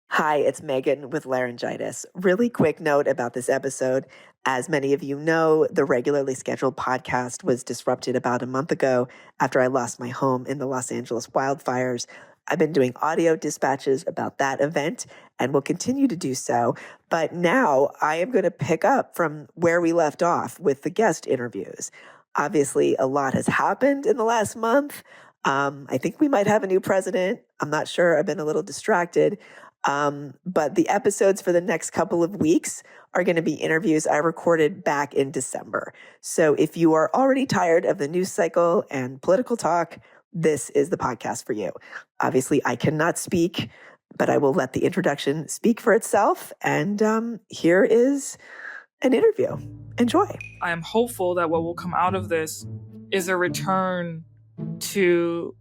Hi, it's Meghan with laryngitis. Really quick note about this episode. As many of you know, the regularly scheduled podcast was disrupted about a month ago after I lost my home in the Los Angeles wildfires. I've been doing audio dispatches about that event and will continue to do so. But now I am going to pick up from where we left off with the guest interviews. Obviously, a lot has happened in the last month. I think we might have a new president. I'm not sure. I've been a little distracted. But the episodes for the next couple of weeks are going to be interviews I recorded back in December. So if you are already tired of the news cycle and political talk, this is the podcast for you. Obviously, I cannot speak, but I will let the introduction speak for itself. And here is an interview. Enjoy. I am hopeful that what will come out of this is a return to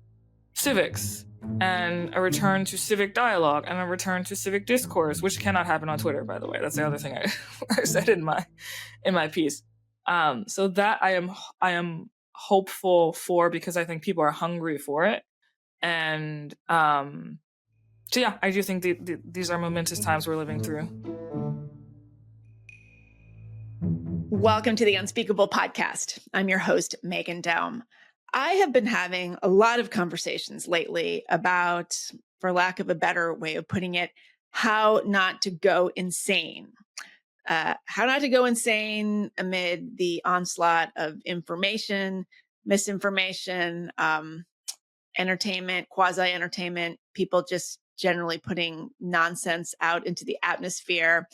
civics and a return to civic dialogue and a return to civic discourse, which cannot happen on Twitter, by the way. That's the other thing I said in my piece. So that I am hopeful for, because I think people are hungry for it. And so yeah, I do think these are momentous times we're living through. Welcome to the Unspeakable Podcast. I'm your host, Meghan Daum. I have been having a lot of conversations lately about, for lack of a better way of putting it, how not to go insane. How not to go insane amid the onslaught of information, misinformation, entertainment, quasi-entertainment, people just generally putting nonsense out into the atmosphere.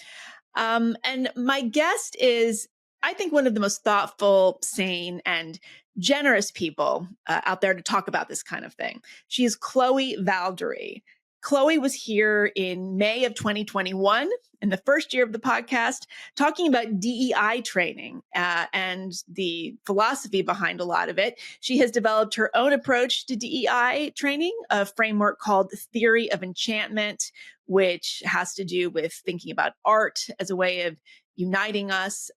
And my guest is, I think, one of the most thoughtful, sane, and generous people out there to talk about this kind of thing. She is Chloé Valdary. Chloé was here in May of 2021, in the first year of the podcast, talking about DEI training and the philosophy behind a lot of it. She has developed her own approach to DEI training, a framework called Theory of Enchantment, which has to do with thinking about art as a way of uniting us.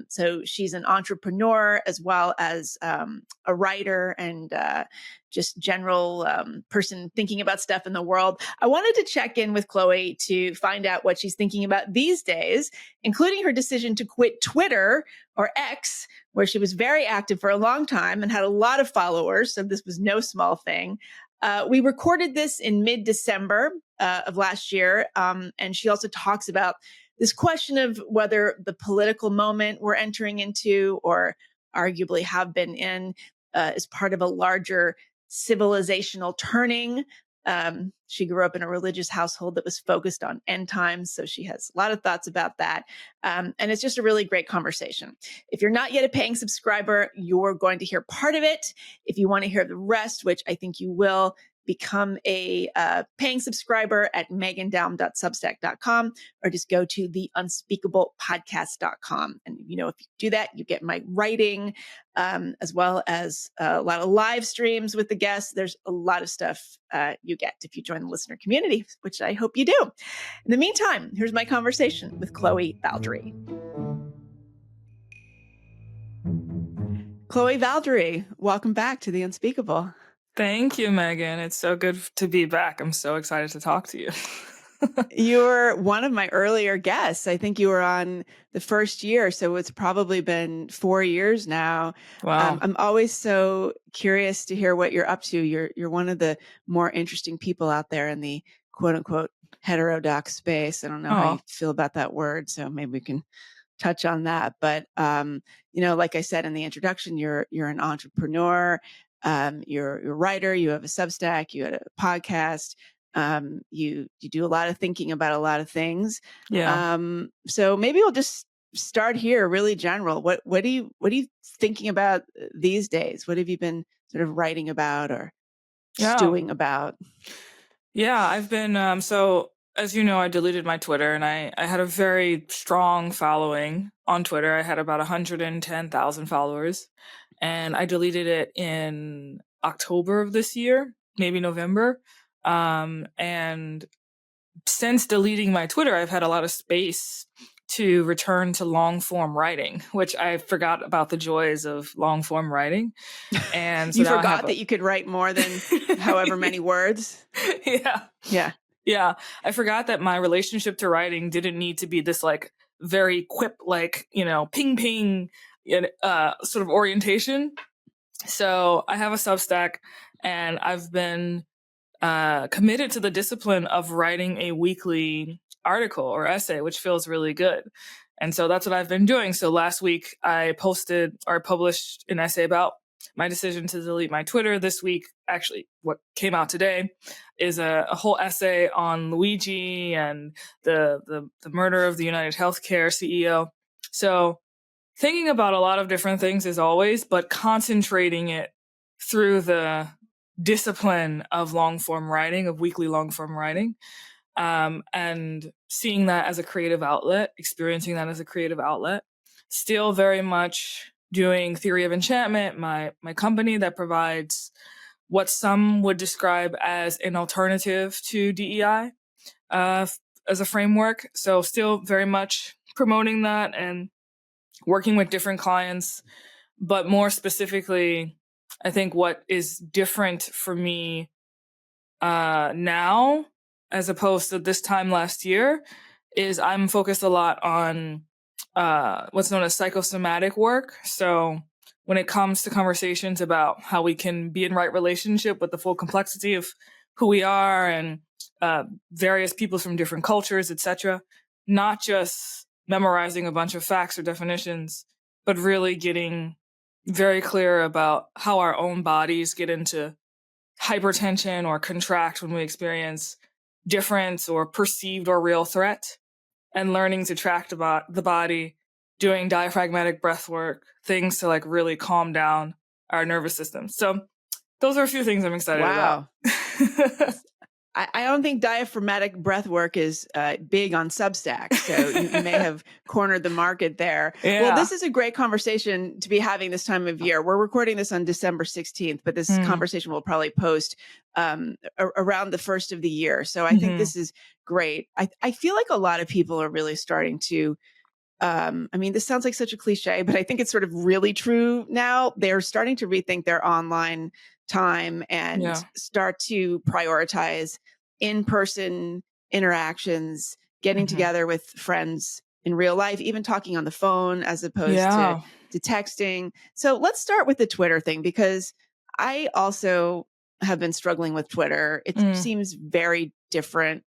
So she's an entrepreneur as well as a writer and just general person thinking about stuff in the world. I wanted to check in with Chloé to find out what she's thinking about these days, including her decision to quit Twitter, or X, where she was very active for a long time and had a lot of followers. So this was no small thing. We recorded this in mid-December of last year. And she also talks about this question of whether the political moment we're entering into, or arguably have been in, is part of a larger civilizational turning. She grew up in a religious household that was focused on end times, so she has a lot of thoughts about that. And it's just a really great conversation. If you're not yet a paying subscriber, you're going to hear part of it. If you want to hear the rest, which I think you will, become a paying subscriber at meghandaum.substack.com, or just go to theunspeakablepodcast.com. And, if you do that, you get my writing, as well as a lot of live streams with the guests. There's a lot of stuff you get if you join the listener community, which I hope you do. In the meantime, here's my conversation with Chloé Valdary. Chloé Valdary, welcome back to The Unspeakable. Thank you, Meghan. It's so good to be back. I'm so excited to talk to you. You're one of my earlier guests. I think you were on the first year, so it's probably been 4 years now. Wow. I'm always so curious to hear what you're up to. You're one of the more interesting people out there in the quote unquote heterodox space. I don't know how you feel about that word, so maybe we can touch on that. But like I said in the introduction, you're an entrepreneur. You're a writer, you have a Substack, you had a podcast, you do a lot of thinking about a lot of things. Yeah. So maybe we'll just start here, really general. What are you thinking about these days? What have you been sort of writing about or stewing about? Yeah, I've been, so as you know, I deleted my Twitter, and I had a very strong following on Twitter. I had about 110,000 followers. And I deleted it in October of this year, maybe November. And since deleting my Twitter, I've had a lot of space to return to long form writing, which I forgot about the joys of long form writing. And so you forgot that you could write more than however many words. Yeah. Yeah. Yeah, I forgot that my relationship to writing didn't need to be this like very quip, like, ping ping sort of orientation. So I have a Substack, and I've been committed to the discipline of writing a weekly article or essay, which feels really good. And so that's what I've been doing. So last week I published an essay about my decision to delete my Twitter. This week, actually, what came out today is a whole essay on Luigi and the murder of the United Healthcare CEO. So thinking about a lot of different things as always, but concentrating it through the discipline of long form writing, of weekly long form writing, and seeing that as a creative outlet, experiencing that as a creative outlet. Still very much doing Theory of Enchantment, my company that provides what some would describe as an alternative to DEI as a framework. So still very much promoting that and working with different clients. But more specifically, I think what is different for me now, as opposed to this time last year, is I'm focused a lot on what's known as psychosomatic work. So when it comes to conversations about how we can be in right relationship with the full complexity of who we are and various people from different cultures, etc., not just memorizing a bunch of facts or definitions, but really getting very clear about how our own bodies get into hypertension or contract when we experience difference or perceived or real threat, and learning to track the body, doing diaphragmatic breath work, things to like really calm down our nervous system. So those are a few things I'm excited about. I don't think diaphragmatic breath work is big on Substack, so you may have cornered the market there. Yeah. Well, this is a great conversation to be having this time of year. We're recording this on December 16th, but this conversation will probably post around the first of the year. So I think this is great. I feel like a lot of people are really starting to, this sounds like such a cliche, but I think it's sort of really true now. They're starting to rethink their online time and start to prioritize in-person interactions, getting together with friends in real life, even talking on the phone as opposed to texting. So let's start with the Twitter thing, because I also have been struggling with Twitter. It seems very different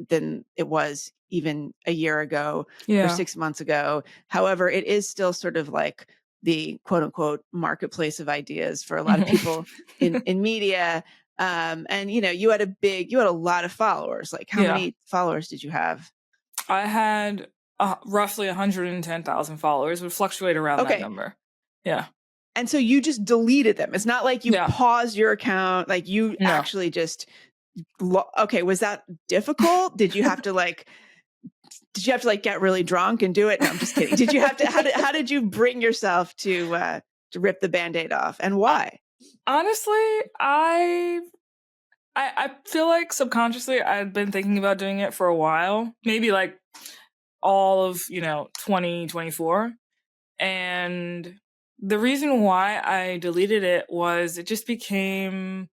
than it was even a year ago or 6 months ago. However, it is still sort of like the quote unquote marketplace of ideas for a lot of people in media. And you had a lot of followers. Like how many followers did you have? I had roughly 110,000 followers, would fluctuate around that number. Yeah. And so you just deleted them. It's not like you paused your account. Like you actually just, was that difficult? Did you have to get really drunk and do it? No, I'm just kidding. Did you have to, how did you bring yourself to rip the Band-Aid off, and why? Honestly, I feel like subconsciously I'd been thinking about doing it for a while, maybe like all of, 2024. And the reason why I deleted it was it just became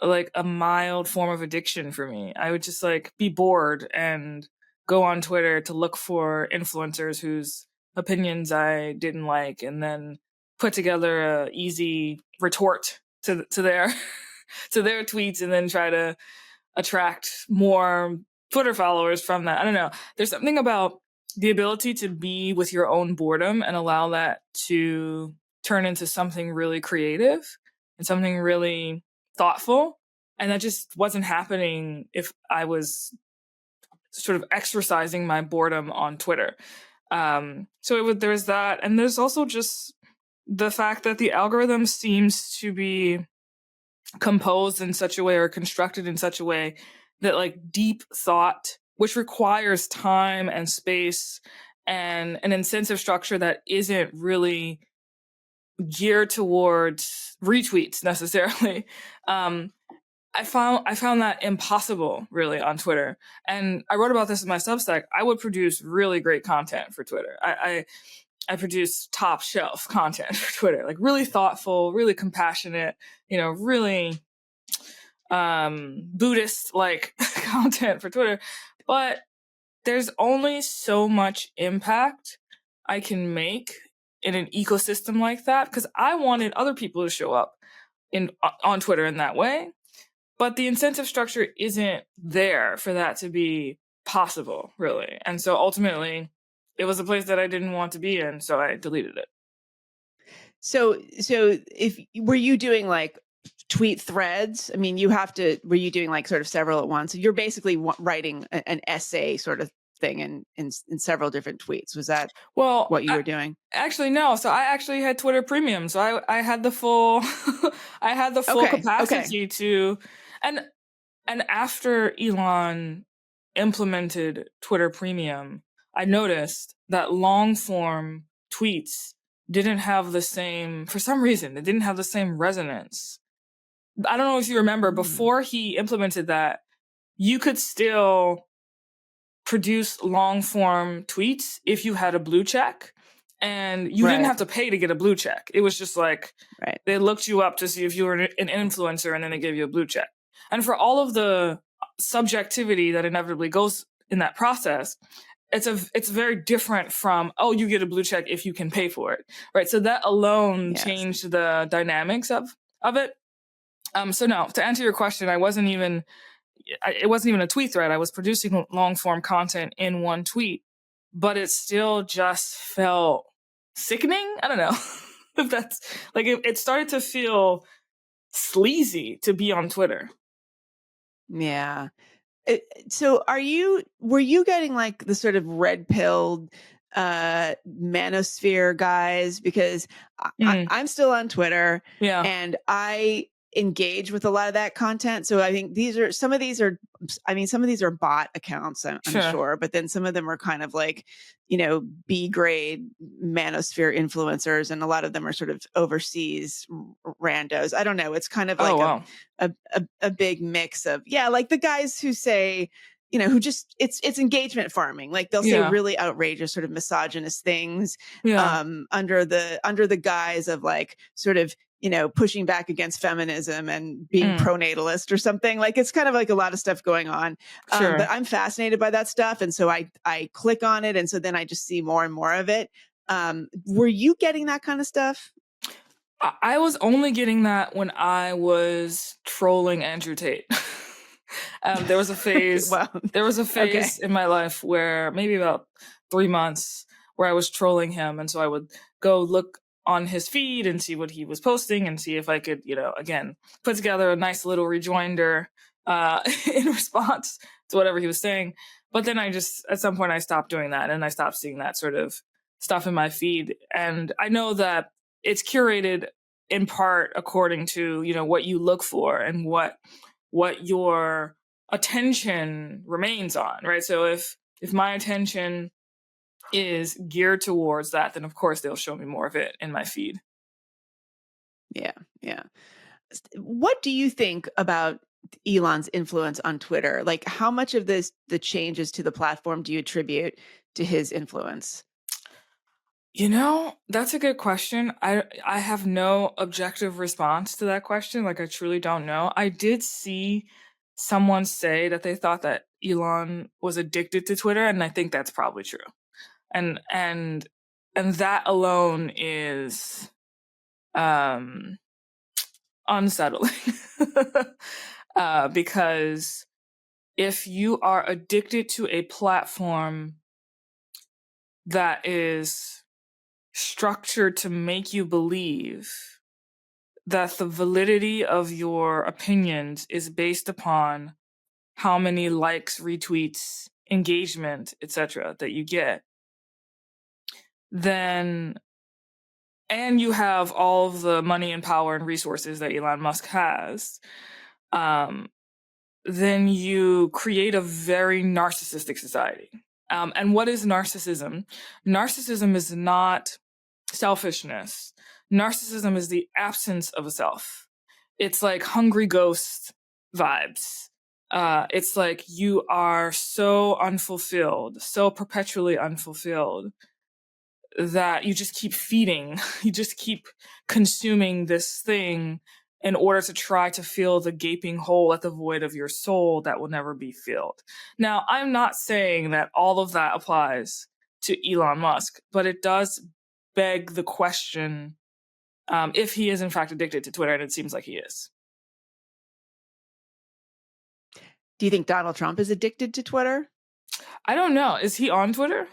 like a mild form of addiction for me. I would just like be bored and go on Twitter to look for influencers whose opinions I didn't like, and then put together a easy retort to their to their tweets, and then try to attract more Twitter followers from that. I don't know. There's something about the ability to be with your own boredom and allow that to turn into something really creative and something really thoughtful. And that just wasn't happening if I was sort of exercising my boredom on Twitter. So there's that. And there's also just the fact that the algorithm seems to be composed in such a way or constructed in such a way that like deep thought, which requires time and space and an incentive structure that isn't really geared towards retweets necessarily. I found that impossible really on Twitter. And I wrote about this in my Substack. I would produce really great content for Twitter. I produce top shelf content for Twitter, like really thoughtful, really compassionate, really Buddhist like content for Twitter, but there's only so much impact I can make in an ecosystem like that, because I wanted other people to show up on Twitter in that way, but the incentive structure isn't there for that to be possible, really. And so ultimately, it was a place that I didn't want to be in, so I deleted it. So if were you doing like tweet threads? I mean, were you doing like sort of several at once? You're basically writing an essay sort of thing in several different tweets. Was that what you were doing? Actually, no. So I actually had Twitter Premium. So I had the full I had the full capacity to, and after Elon implemented Twitter Premium, I noticed that long form tweets didn't have the same, for some reason, it didn't have the same resonance. I don't know if you remember, before he implemented that, you could still produce long form tweets if you had a blue check, and you didn't have to pay to get a blue check. It was just like, they looked you up to see if you were an influencer, and then they gave you a blue check. And for all of the subjectivity that inevitably goes in that process, it's very different from, oh, you get a blue check if you can pay for it, right? So that alone changed the dynamics of it. So no, to answer your question, it wasn't even a tweet thread. I was producing long form content in one tweet, but it still just felt sickening. I don't know if that's like, it started to feel sleazy to be on Twitter. Yeah. So were you getting like the sort of red pilled manosphere guys? Because I'm still on Twitter, and I engage with a lot of that content. So I think some of these are bot accounts, I'm sure, but then some of them are kind of like, B grade manosphere influencers, and a lot of them are sort of overseas randos. I don't know. It's kind of like a big mix of, like the guys who say, who just, it's engagement farming. Like they'll say really outrageous sort of misogynist things under the guise of like sort of, pushing back against feminism and being pronatalist or something. Like it's kind of like a lot of stuff going on. But I'm fascinated by that stuff. And so I click on it. And so then I just see more and more of it. Were you getting that kind of stuff? I was only getting that when I was trolling Andrew Tate. There was a phase. In my life where maybe about 3 months where I was trolling him, and so I would go look on his feed and see what he was posting and see if I could, again, put together a nice little rejoinder in response to whatever he was saying. But then at some point I stopped doing that, and I stopped seeing that sort of stuff in my feed. And I know that it's curated in part according to, what you look for and what your attention remains on, right? So if my attention is geared towards that, then of course they'll show me more of it in my feed. Yeah. What do you think about Elon's influence on Twitter? Like, how much of the changes to the platform do you attribute to his influence? That's a good question. I have no objective response to that question. Like, I truly don't know. I did see someone say that they thought that Elon was addicted to Twitter, and I think that's probably true. And that alone is unsettling. Because if you are addicted to a platform that is structured to make you believe that the validity of your opinions is based upon how many likes, retweets, engagement, etc. that you get, then, and you have all of the money and power and resources that Elon Musk has, then you create a very narcissistic society. And what is narcissism? Narcissism is not selfishness. Narcissism is the absence of a self. It's like hungry ghost vibes. It's like you are so unfulfilled, so perpetually unfulfilled, that you just keep feeding, you just keep consuming this thing in order to try to fill the gaping hole at the void of your soul that will never be filled. Now, I'm not saying that all of that applies to Elon Musk, but it does beg the question if he is in fact addicted to Twitter, and it seems like he is. Do you think Donald Trump is addicted to Twitter? I don't know. Is he on Twitter?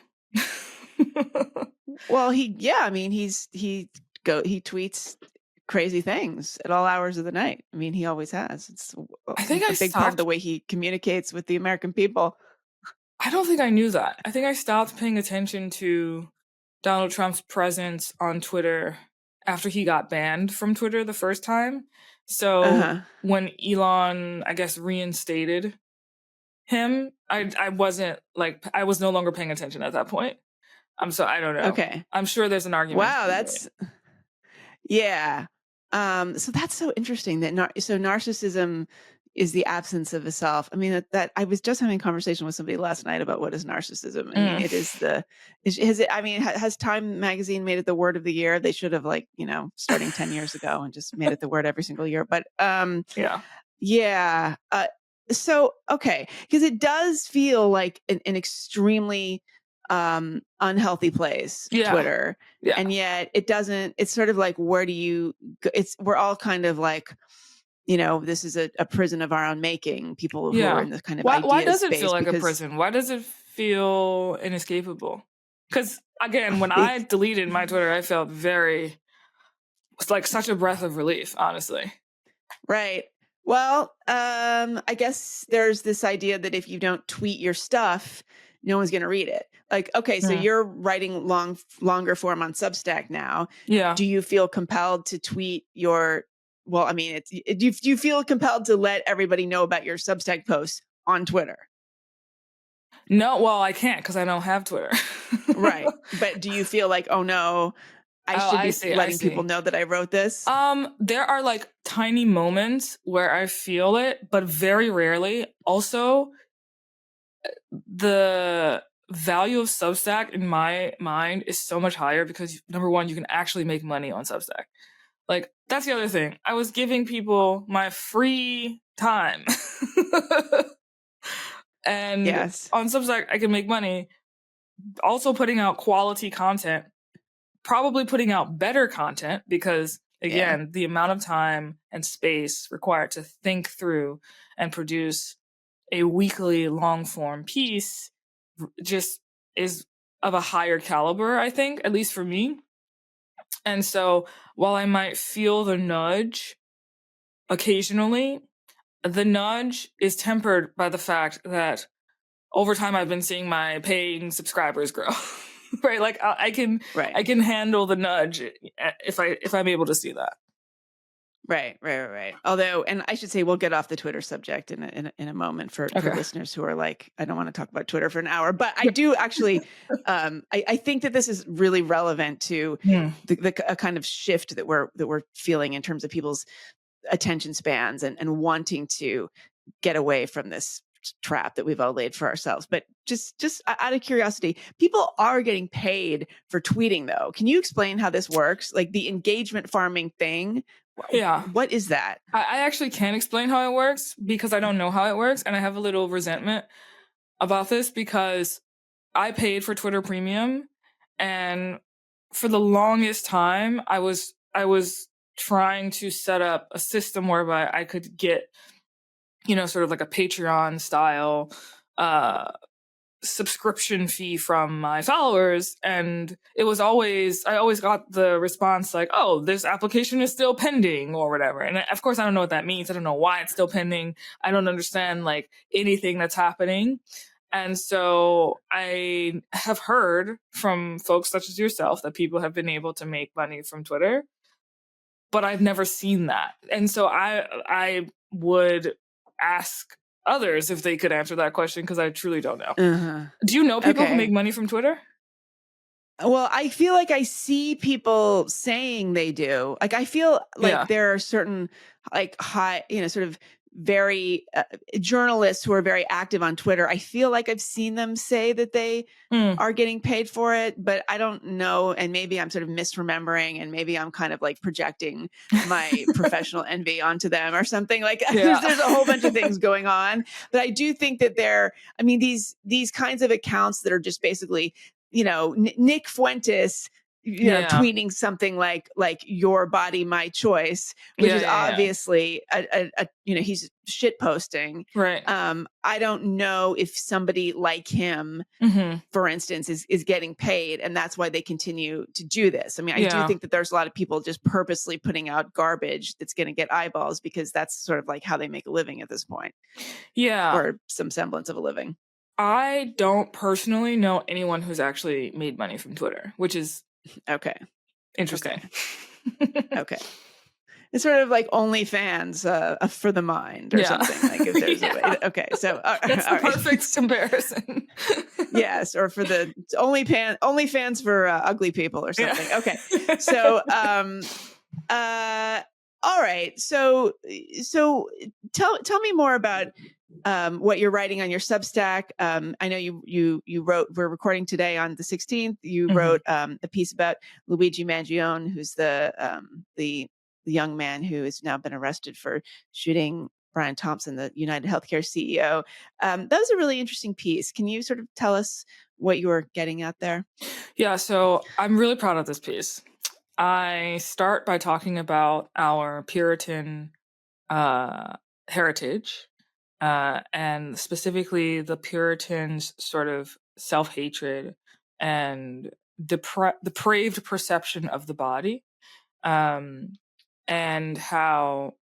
Well, he tweets crazy things at all hours of the night. I mean, he always has. It's I think a big part of the way he communicates with the American people. I don't think I knew that. I think I stopped paying attention to Donald Trump's presence on Twitter after he got banned from Twitter the first time. So when Elon, I guess, reinstated him, I wasn't like, I was no longer paying attention at that point. So I don't know. Okay. I'm sure there's an argument. Wow, that's yeah. So that's so interesting that so narcissism is the absence of a self. I mean, that I was just having a conversation with somebody last night about what is narcissism. I mean, it is has Time magazine made it the word of the year? They should have, like, starting 10 years ago and just made it the word every single year. But yeah. So, okay. Because it does feel like an extremely unhealthy place, Twitter. Yeah. And yet it doesn't, it's sort of like, where do you, we're all kind of like, this is a prison of our own making, people who are in this kind of idea. Why does it feel like a prison? Why does it feel inescapable? Because again, when I deleted my Twitter, I felt it's like such a breath of relief, honestly. Right. Well, I guess there's this idea that if you don't tweet your stuff, no one's going to read it. Like, okay, so you're writing longer form on Substack now. Yeah. Do you feel compelled to tweet your, well, I mean, do you feel compelled to let everybody know about your Substack posts on Twitter? No, well, I can't because I don't have Twitter. Right. But do you feel like, oh no, I should be letting people know that I wrote this? There are like tiny moments where I feel it, but very rarely. Also, the value of Substack in my mind is so much higher because, number one, you can actually make money on Substack. Like, that's the other thing. I was giving people my free time. And on Substack, I can make money. Also putting out quality content, probably putting out better content because, again, the amount of time and space required to think through and produce a weekly long form piece just is of a higher caliber, I think, at least for me. And so while I might feel the nudge occasionally, the nudge is tempered by the fact that over time I've been seeing my paying subscribers grow. Right? Like I can handle the nudge if I'm able to see that. Right. Although, and I should say, we'll get off the Twitter subject in a moment for listeners who are like, I don't want to talk about Twitter for an hour, but I do actually, I think that this is really relevant to the kind of shift that we're feeling in terms of people's attention spans and wanting to get away from this trap that we've all laid for ourselves. But just out of curiosity, people are getting paid for tweeting, though. Can you explain how this works? Like the engagement farming thing? Yeah. What is that? I actually can't explain how it works because I don't know how it works. And I have a little resentment about this because I paid for Twitter Premium. And for the longest time, I was trying to set up a system whereby I could get, sort of like a Patreon style subscription fee from my followers. And I always got the response like, oh, this application is still pending or whatever. And of course, I don't know what that means. I don't know why it's still pending. I don't understand like anything that's happening. And so I have heard from folks such as yourself that people have been able to make money from Twitter, but I've never seen that. And so I would ask others if they could answer that question because I truly don't know. Do you know people who make money from Twitter? Well, I feel like I see people saying they do. Like I feel like there are certain like high, sort of very journalists who are very active on Twitter. I feel like I've seen them say that they are getting paid for it, but I don't know. And maybe I'm sort of misremembering, and maybe I'm kind of like projecting my professional envy onto them or something. Like there's a whole bunch of things going on, but I do think that these kinds of accounts that are just basically, Nick Fuentes, tweeting something like your body, my choice, which is obviously he's shit posting. Right. I don't know if somebody like him, for instance, is getting paid, and that's why they continue to do this. I mean, I do think that there's a lot of people just purposely putting out garbage that's going to get eyeballs, because that's sort of like how they make a living at this point. Yeah. Or some semblance of a living. I don't personally know anyone who's actually made money from Twitter, which is okay. Interesting. Okay. It's sort of like OnlyFans for the mind or something. Like if there's a way. Okay, so that's the perfect comparison. Yes, or for the OnlyFans for ugly people or something. Yeah. Okay, so all right. So tell me more about what you're writing on your Substack. I know you wrote, we're recording today on the 16th. You wrote a piece about Luigi Mangione, who's the young man who has now been arrested for shooting Brian Thompson, the United Healthcare CEO. That was a really interesting piece. Can you sort of tell us what you were getting at there? Yeah, so I'm really proud of this piece. I start by talking about our Puritan heritage, and specifically the Puritans' sort of self-hatred and depraved perception of the body, and how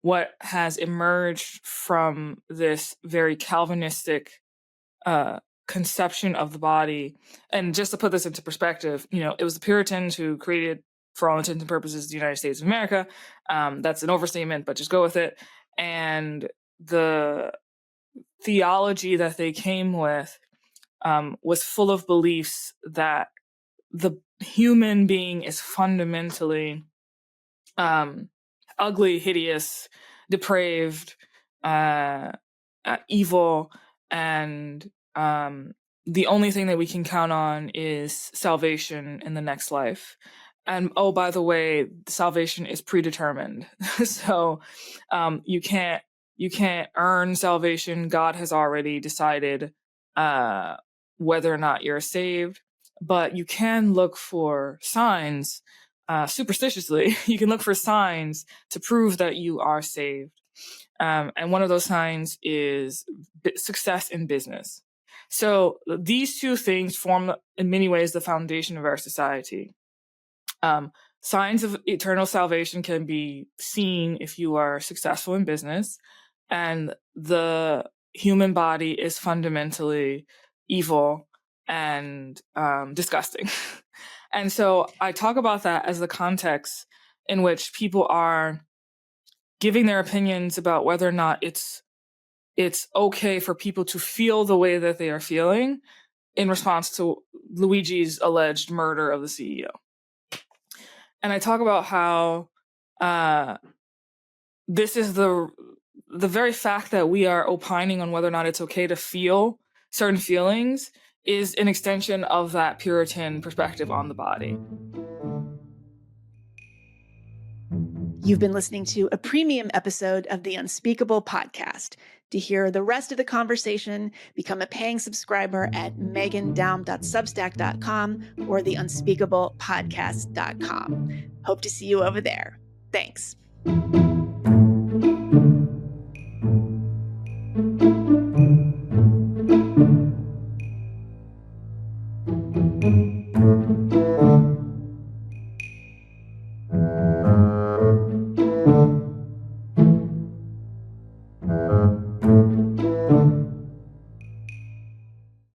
what has emerged from this very Calvinistic conception of the body. And just to put this into perspective, it was the Puritans who created, for all intents and purposes, the United States of America. That's an overstatement, but just go with it. And the theology that they came with was full of beliefs that the human being is fundamentally ugly, hideous, depraved, evil, and the only thing that we can count on is salvation in the next life. And oh, by the way, salvation is predetermined. So you can't earn salvation. God has already decided whether or not you're saved, but you can look for signs. Superstitiously, you can look for signs to prove that you are saved. And one of those signs is success in business. So these two things form, in many ways, the foundation of our society. Signs of eternal salvation can be seen if you are successful in business, and the human body is fundamentally evil and disgusting. And so I talk about that as the context in which people are giving their opinions about whether or not it's okay for people to feel the way that they are feeling in response to Luigi's alleged murder of the CEO. And I talk about how this is the very fact that we are opining on whether or not it's okay to feel certain feelings is an extension of that Puritan perspective on the body. You've been listening to a premium episode of the Unspeakable podcast. To hear the rest of the conversation, become a paying subscriber at meghandaum.substack.com or theunspeakablepodcast.com. Hope to see you over there. Thanks.